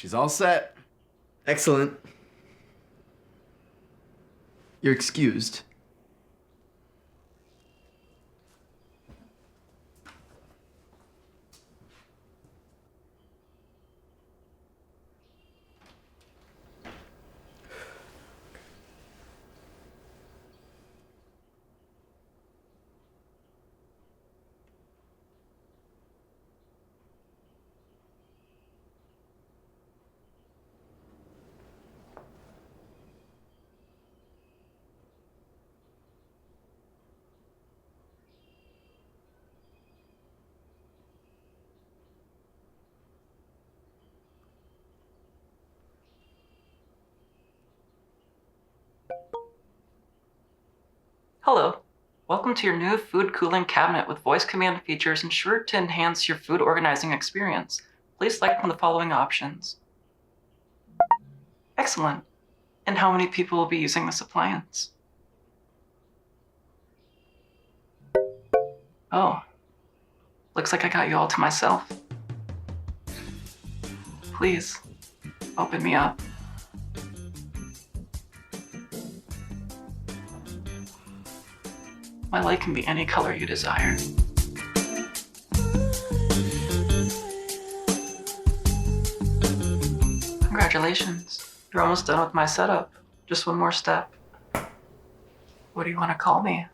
She's all set. Excellent. You're excused. Hello. Welcome to your new food cooling cabinet with voice command features ensured to enhance your food organizing experience. Please select from the following options. Excellent. And how many people will be using this appliance? Oh, looks like I got you all to myself. Please, open me up. My light can be any color you desire. Congratulations. You're almost done with my setup. Just one more step. What do you want to call me?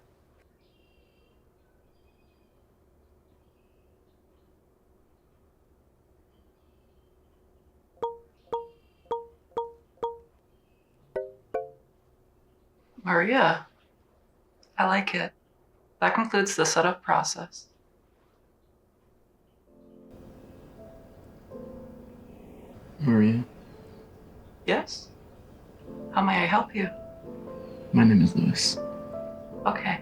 Maria. I like it. That concludes the setup process. Maria, Yes? How may I help you? my name is Lewis. Okay.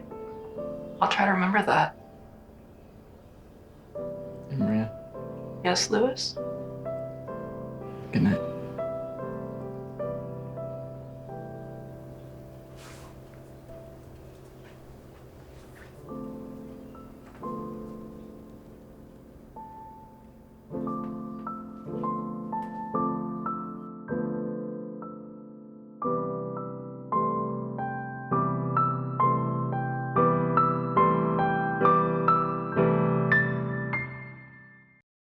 I'll try to remember that. Hey, Maria, Yes, Lewis? good night.